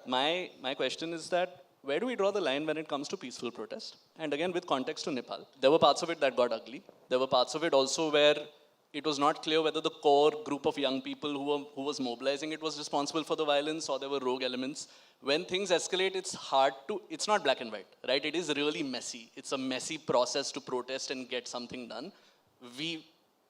my question is that where do we draw the line when it comes to peaceful protest? And again, with context to Nepal, there were parts of it that got ugly. There were parts of it also where it was not clear whether the core group of young people who was mobilizing it was responsible for the violence or there were rogue elements. When things escalate, it's not black and white, right? It is really messy. It's a messy process to protest and get something done. We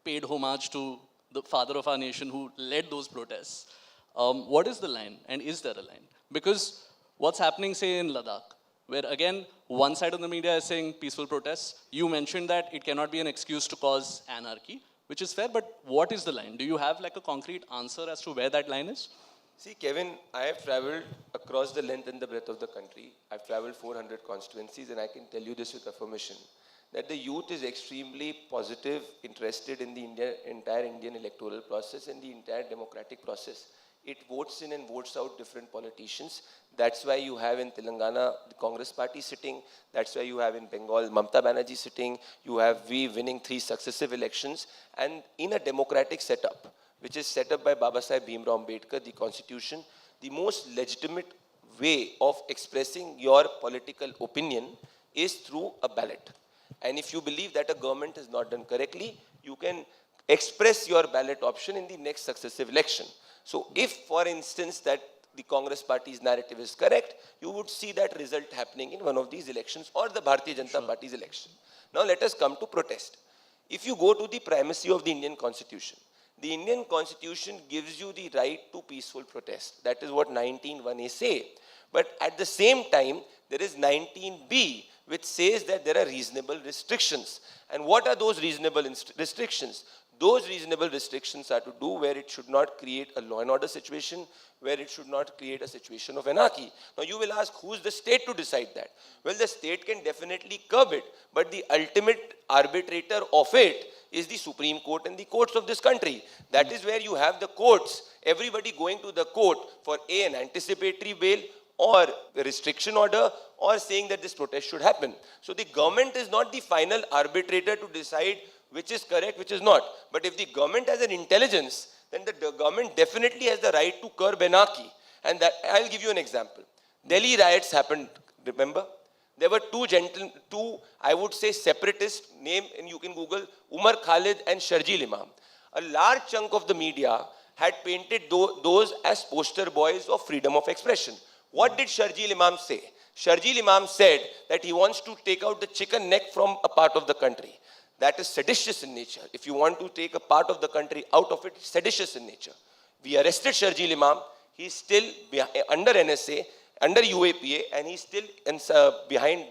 paid homage to the father of our nation who led those protests. What is the line, and is there a line? Because what's happening, say, in Ladakh, where again, one side of the media is saying peaceful protests. You mentioned that it cannot be an excuse to cause anarchy, which is fair, but what is the line? Do you have like a concrete answer as to where that line is? See, Kevin, I have traveled across the length and the breadth of the country. I've traveled 400 constituencies, and I can tell you this with affirmation, that the youth is extremely positive, interested in the entire Indian electoral process and the entire democratic process. It votes in and votes out different politicians. That's why you have in Telangana the Congress party sitting. That's why you have in Bengal Mamata Banerjee sitting. You have we winning 3 successive elections. And in a democratic setup, which is set up by Baba Saheb Bhimrao Ambedkar, the constitution, the most legitimate way of expressing your political opinion is through a ballot. And if you believe that a government is not done correctly, you can express your ballot option in the next successive election. So if, for instance, that the Congress party's narrative is correct, you would see that result happening in one of these elections or the Bharatiya Janata Party's election. Now let us come to protest. If you go to the primacy of the Indian Constitution, the Indian Constitution gives you the right to peaceful protest. That is what 19(1)(a) say. But at the same time, there is 19(b), which says that there are reasonable restrictions. And what are those reasonable restrictions? Those reasonable restrictions are to do where it should not create a law and order situation, where it should not create a situation of anarchy. Now you will ask, who is the state to decide that? Well, the state can definitely curb it, but the ultimate arbitrator of it is the Supreme Court and the courts of this country. That is where you have the courts, everybody going to the court for an anticipatory bail or a restriction order or saying that this protest should happen. So the government is not the final arbitrator to decide which is correct, which is not. But if the government has an intelligence, then the government definitely has the right to curb anarchy. And that, I'll give you an example. Delhi riots happened, remember? There were two, I would say, separatist name, and you can Google, Umar Khalid and Sharjeel Imam. A large chunk of the media had painted those as poster boys of freedom of expression. What did Sharjeel Imam say? Sharjeel Imam said that he wants to take out the chicken neck from a part of the country. That is seditious in nature. If you want to take a part of the country out of it, it's seditious in nature. We arrested Sharjeel Imam. He's still under NSA, under UAPA, and he's still behind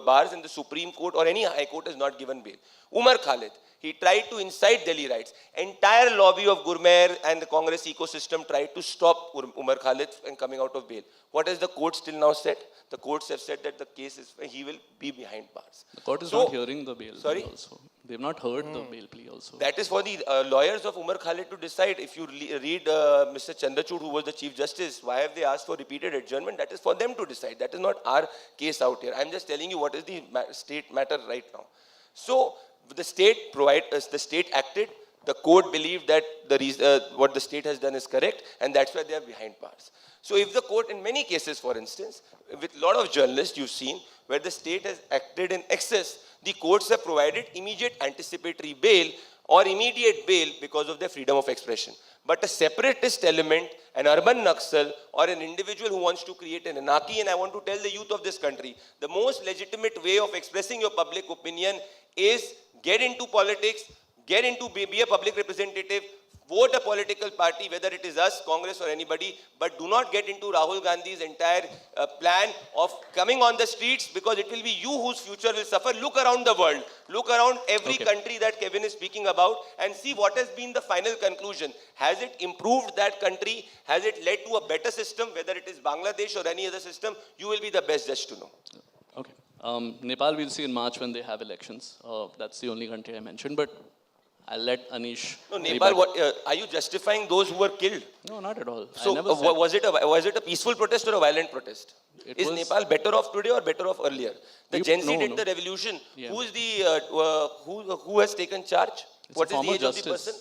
bars in the Supreme Court or any High Court has not given bail. Umar Khalid, he tried to incite Delhi riots. Entire lobby of Gurmehar and the Congress ecosystem tried to stop Umar Khalid from coming out of bail. What has the court still now said? The courts have said that the case is, he will be behind bars. The court is not hearing the bail sorry? plea also. They have not heard the bail plea also. That is for the lawyers of Umar Khalid to decide. If you read Mr. Chandrachud, who was the Chief Justice, why have they asked for repeated adjournment? That is for them to decide. That is not our case out here. I'm just telling you what is the state matter right now. So the state acted. The court believed that what the state has done is correct, and that's why they are behind bars. So if the court, in many cases, for instance, with a lot of journalists you've seen, where the state has acted in excess, the courts have provided immediate anticipatory bail or immediate bail because of their freedom of expression. But a separatist element, an urban Naxal, or an individual who wants to create an anarchy, and I want to tell the youth of this country, the most legitimate way of expressing your public opinion is get into politics, get into be a public representative, vote a political party, whether it is us, Congress or anybody, but do not get into Rahul Gandhi's entire plan of coming on the streets, because it will be you whose future will suffer. Look around the world. Look around every country that Kevin is speaking about and see what has been the final conclusion. Has it improved that country? Has it led to a better system, whether it is Bangladesh or any other system? You will be the best judge to know. Okay. Nepal we'll see in March when they have elections. That's the only country I mentioned, but I'll let Anish. No, Nepal, are you justifying those who were killed? No, not at all. So was it a peaceful protest or a violent protest? Is Nepal better off today or better off earlier? The Gen Z did the revolution. Yeah. Who is the who has taken charge? It's what is the age justice, of the person?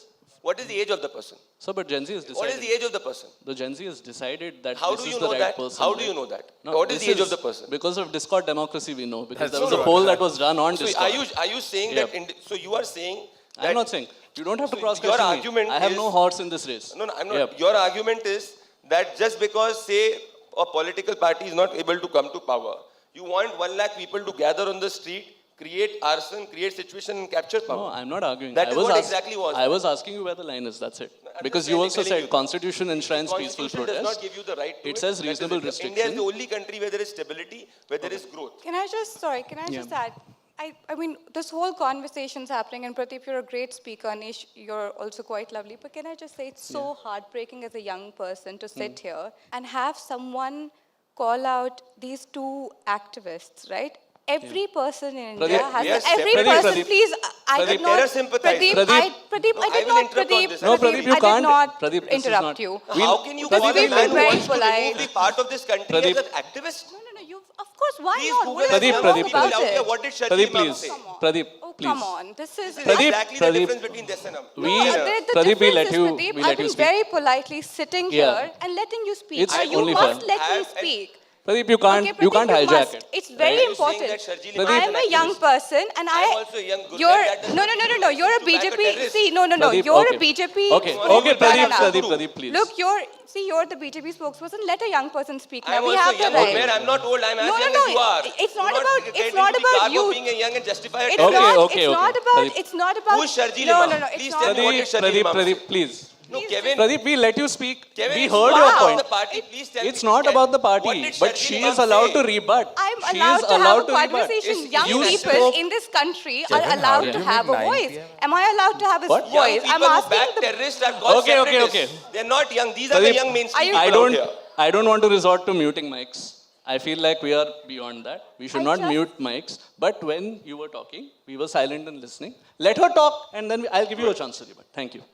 What is the age of the person? So, but Gen Z has What is decided. the age of the person? The Gen Z has decided that How this do is you the know right that? person. How do right? you know that? No, What is this the age of the person? Because of Discord democracy, we know. Because there was so a poll that was done on So Discord. are you saying Yep. that? So you are saying that? I'm not saying. You don't have to So cross your question me. argument I have no is- horse in this race. No, I'm not. Yep. Your argument is that just because, say, a political party is not able to come to power, you want 1 lakh people to gather on the street, create arson, create situation, and capture power. No, I'm not arguing. That I is was what ask- exactly was. I was asking you where the line is. That's it. I'm Because just you also telling said you. Constitution enshrines peaceful Constitution protest. does not give you the right to It says That is reasonable it. India is restriction. the only country where there is stability, where there is growth. Can I just add? I mean, this whole conversation's happening, and Pradeep, you're a great speaker. Anish, you're also quite lovely. But can I just say, it's so heartbreaking as a young person to sit here and have someone call out these two activists, right? Every person in India Pradeep, has yes, every Pradeep, person. Pradeep. Please, I Pradeep, did not. terror sympathizer. Pradeep, Pradeep. Pradeep, No, I I did will not. interrupt on Pradeep, this. No, Pradeep, Pradeep, you I can't. did not Pradeep, this is interrupt not- you. How can you Pradeep, call a we've man been who very wants to polite. remove the part of this country Pradeep. as an activist? No, you, of course, why Please not? Google What is Pradeep, so young wrong Pradeep, people about out it? there. What did Sharjeel Pradeep, Imam please. say? Come on. Pradeep, Oh, please. come on. This is... This is Pradeep, exactly the Pradeep. difference between this and No, We- the Pradeep, we difference let is, you- Pradeep, we I've let you been speak. very politely sitting Yeah. here and letting you speak. It's So you only must fair. let me Have- speak. Pradeep, you can't, Okay, you Pradeep, can't hijack must. it. It's very Are you saying important. that Sharjeel Imam I is am an a young activist? person and I'm also a young good You're, man. That does no, not no, no, give no, you no. You're a license to back a BJP. terrorist. See, no, no, no. Pradeep, You're okay. a BJP. Okay, Sorry, okay, but Pradeep, I have Pradeep, to. Pradeep, please. Look, you're the BJP spokesperson. Let a young person speak. I am Now we also have the young, right. man. I'm not old. I'm as No, no, young no. as you are. It's not Do about- get it's into not the about garb you. of being a young and justify a It's Okay, terrorist. not. okay, It's okay. not about. Pradeep. It's not about. Who is Sharjeel No, Imam? no, no. It's Please not. tell me what Pradeep, is Sharjeel Pradeep, Imam Pradeep, say? please. No, Please Kevin. Pradeep, we let you speak. Kevin, We it's heard not your about point. the party. Please tell It's me. not about the What party, did but Sharjeel she Imam is allowed say? to rebut. I'm She allowed is to have allowed a to rebut. conversation. Is- Young You people spoke- in this country Kevin, are how allowed did to you have a make 9 voice. PM? Am I allowed to have a What? voice? Young I'm people who asking back the... terrorists are called Okay, okay, separatists. okay. They're not young. These are the Pradeep, young mainstream Are you- people out here. I don't want to resort to muting mics. I feel like we are beyond that. We should I not just- mute mics. But when you were talking, we were silent and listening. Let her talk, and then I'll give you a chance to rebut. Thank you.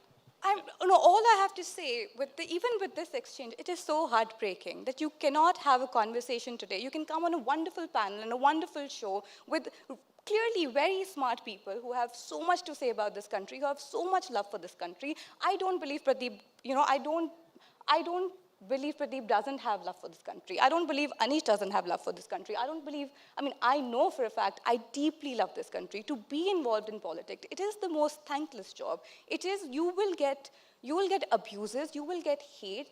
All I have to say, even with this exchange, it is so heartbreaking that you cannot have a conversation today. You can come on a wonderful panel and a wonderful show with clearly very smart people who have so much to say about this country, who have so much love for this country. I don't believe Pradeep, I don't believe Pradeep doesn't have love for this country. I don't believe Anish doesn't have love for this country. I know for a fact I deeply love this country. To be involved in politics, it is the most thankless job. It is, you will get abuses, you will get hate,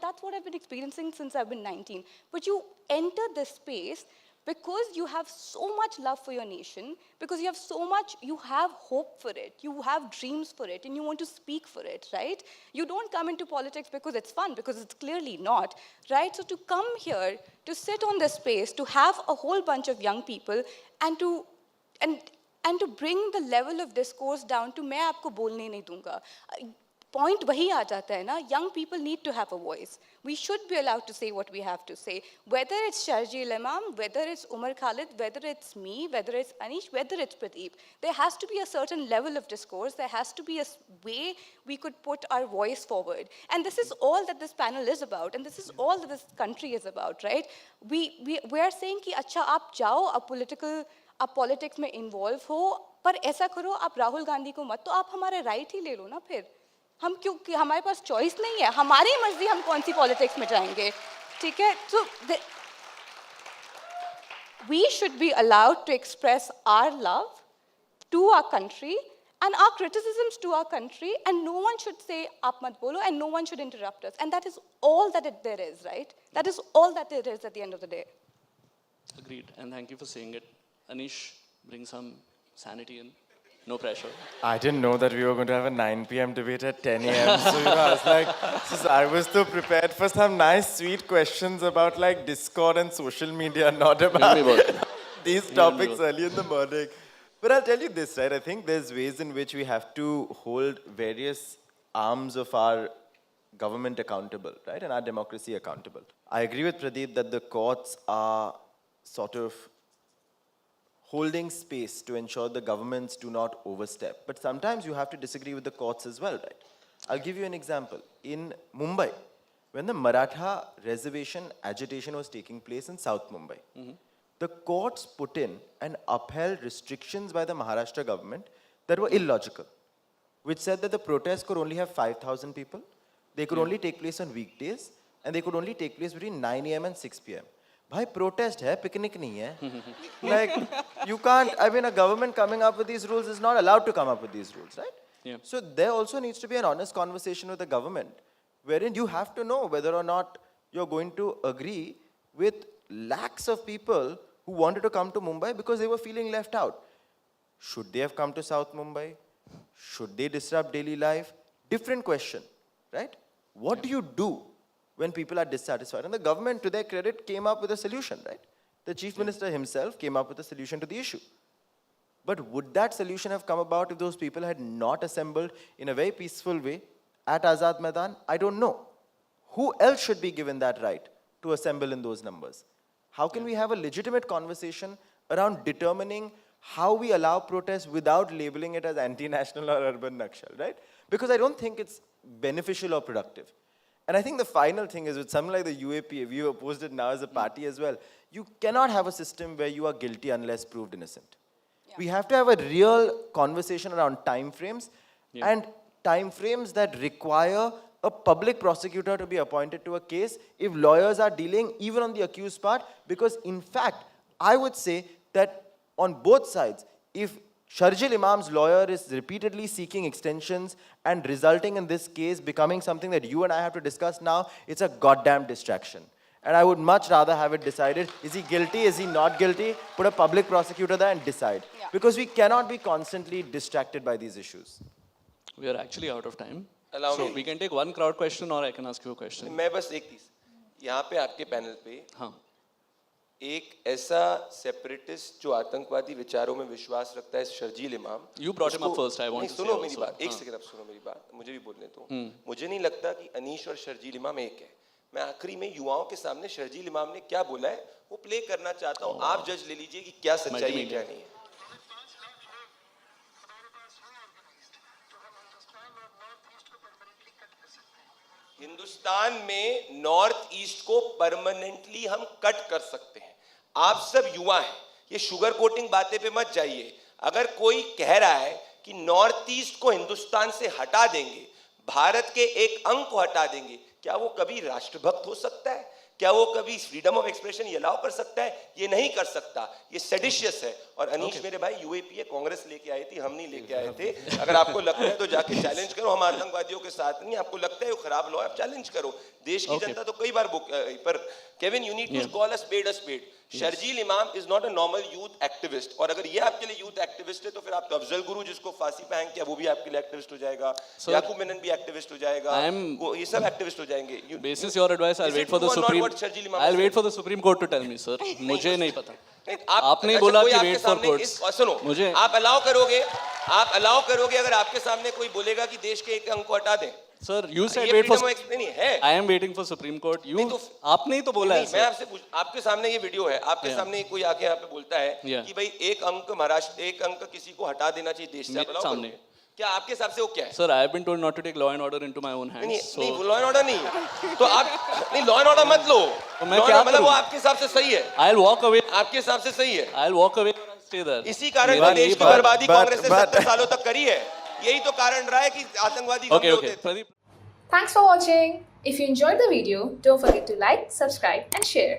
that's what I've been experiencing since I've been 19. But you enter this space because you have so much love for your nation, because you have hope for it, you have dreams for it, and you want to speak for it, right? You don't come into politics because it's fun, because it's clearly not, right? So to come here, to sit on this space, to have a whole bunch of young people, and to bring the level of discourse down to मैं आपको बोलने नहीं दूंगा. Point वही आ जाता है ना, young people need to have a voice. We should be allowed to say what we have to say. Whether it's Sharjeel Imam, whether it's Umar Khalid, whether it's me, whether it's Anish, whether it's Pradeep, there has to be a certain level of discourse. There has to be a way we could put our voice forward. And this is all that this panel is about, and this is all that this country is about, right? We are saying कि अच्छा आप जाओ, आप politics में involve हो, पर ऐसा करो आप राहुल गांधी को मत, तो आप हमारे right ही ले लो ना फिर. हम क्यों हमारे पास चॉइस नहीं है, हमारी मर्जी हम कौन सी पॉलिटिक्स में जाएंगे, ठीक है? So we should be allowed to express our love to our country and our criticisms to our country, and no one should say aap mat bolo, and no one should interrupt us, and that is all that there is, right? That is all that there is at the end of the day. Agreed, and thank you for saying it. Anish, bring some sanity in. No pressure. I didn't know that we were going to have a 9 p.m. debate at 10 a.m. So, I was like, I was so prepared for some nice, sweet questions about like Discord and social media, not about these topics early in the morning. But I'll tell you this, right? I think there's ways in which we have to hold various arms of our government accountable, right? And our democracy accountable. I agree with Pradeep that the courts are sort of holding space to ensure the governments do not overstep. But sometimes you have to disagree with the courts as well, right? I'll give you an example. In Mumbai, when the Maratha reservation agitation was taking place in South Mumbai, the courts put in and upheld restrictions by the Maharashtra government that were illogical. which said that the protest could only have 5,000 people. They could only take place on weekdays, and they could only take place between 9 a.m. and 6 p.m. Bhai, protest hai, picnic nahi hai. Like, you can't, I mean, a government coming up with these rules is not allowed to come up with these rules, right? Yeah. So there also needs to be an honest conversation with the government, wherein you have to know whether or not you're going to agree with lakhs of people who wanted to come to Mumbai because they were feeling left out. Should they have come to South Mumbai? Should they disrupt daily life? Different question, right? What do you do when people are dissatisfied? And the government, to their credit, came up with a solution, right? The Chief Minister himself came up with a solution to the issue. But would that solution have come about if those people had not assembled in a very peaceful way at Azad Maidan? I don't know. Who else should be given that right to assemble in those numbers? How can we have a legitimate conversation around determining how we allow protests without labeling it as anti-national or urban Nakshal, right? Because I don't think it's beneficial or productive. And I think the final thing is with something like the UAPA, we opposed it now as a party as well. You cannot have a system where you are guilty unless proved innocent. Yeah. We have to have a real conversation around timeframes and timeframes that require a public prosecutor to be appointed to a case if lawyers are dealing even on the accused part. Because in fact, I would say that on both sides, if Sharjil Imam's lawyer is repeatedly seeking extensions and resulting in this case becoming something that you and I have to discuss now, it's a goddamn distraction. And I would much rather have it decided, is he guilty, is he not guilty? Put a public prosecutor there and decide. Yeah. Because we cannot be constantly distracted by these issues. We are actually out of time. So we can take one crowd question or I can ask you a question. मैं बस एक चीज यहाँ पे आपके panel पे हाँ. एक ऐसा सेपरेटिस्ट जो आतंकवादी विचारों में विश्वास रखता है शर्जील इमाम You brought him up first. I want to सुनो say मेरी also. बात एक सेकंड आप सुनो मेरी बात मुझे भी बोलने दो मुझे नहीं लगता कि अनीश और शर्जील इमाम एक है मैं आखिरी में युवाओं के सामने शर्जील इमाम ने क्या बोला है वो प्ले करना चाहता हूँ आप जज ले लीजिए कि क्या सच्चाई है क्या नहीं है हिंदुस्तान में नॉर्थ ईस्ट को परमानेंटली हम कट कर सकते हैं आप सब युवा हैं ये शुगर कोटिंग बातें पे मत जाइए अगर कोई कह रहा है कि नॉर्थ ईस्ट को हिंदुस्तान से हटा देंगे भारत के एक अंग को हटा देंगे क्या वो कभी राष्ट्रभक्त हो सकता है क्या वो कभी फ्रीडम ऑफ एक्सप्रेशन ये अलाउ कर सकता है ये नहीं कर सकता ये सेडिशियस है और अनीश मेरे भाई यूएपीए कांग्रेस लेके आई थी हम नहीं लेके आए थे अगर आपको लगता है तो जाके चैलेंज करो हम आतंकवादियों के साथ नहीं आपको लगता है वो खराब लॉ आप चैलेंज करो देश की जनता तो कई बार पर Kevin you need to call a spade Sharjeel Imam is not a normal youth activist और अगर ये आपके लिए यूथ एक्टिविस्ट है तो फिर आप अफजल गुरु जिसको फांसी पे हैंग किया वो भी आपके लिए एक्टिविस्ट हो जाएगा याकूब मेनन भी एक्टिविस्ट हो जाएगा वो ये सब एक्टिविस्ट हो जाएंगे Basis your advice, I'll wait for the Supreme Court to tell me, sir. मुझे नहीं पता. आपने बोला कि wait for courts. सुनो मुझे आप अलाउ करोगे अगर आपके सामने कोई बोलेगा कि देश के एक अंग को हटा दें Sir, you said wait for. है I am waiting for Supreme Court. आपने ही तो बोला है. मैं आपसे आपके सामने ये वीडियो है आपके सामने कोई आके यहाँ पे बोलता है कि भाई एक अंक महाराष्ट्र एक अंक किसी को हटा देना चाहिए देश से आप सामने क्या आपके हिसाब से वो क्या है Sir, I have been told not to take law and order into my own hands. नहीं लॉ एंड ऑर्डर नहीं तो आप नहीं लॉ एंड ऑर्डर मत लो तो मैं क्या मतलब वो आपके हिसाब से सही है I'll walk away. आपके हिसाब से सही है I'll walk away and stay there. इसी कारण तो देश की बर्बादी कांग्रेस ने 70 सालों तक करी है यही तो कारण रहा है कि आतंकवादी Okay, Pradeep. Thanks for watching. If you enjoyed the video, don't forget to like, subscribe and share.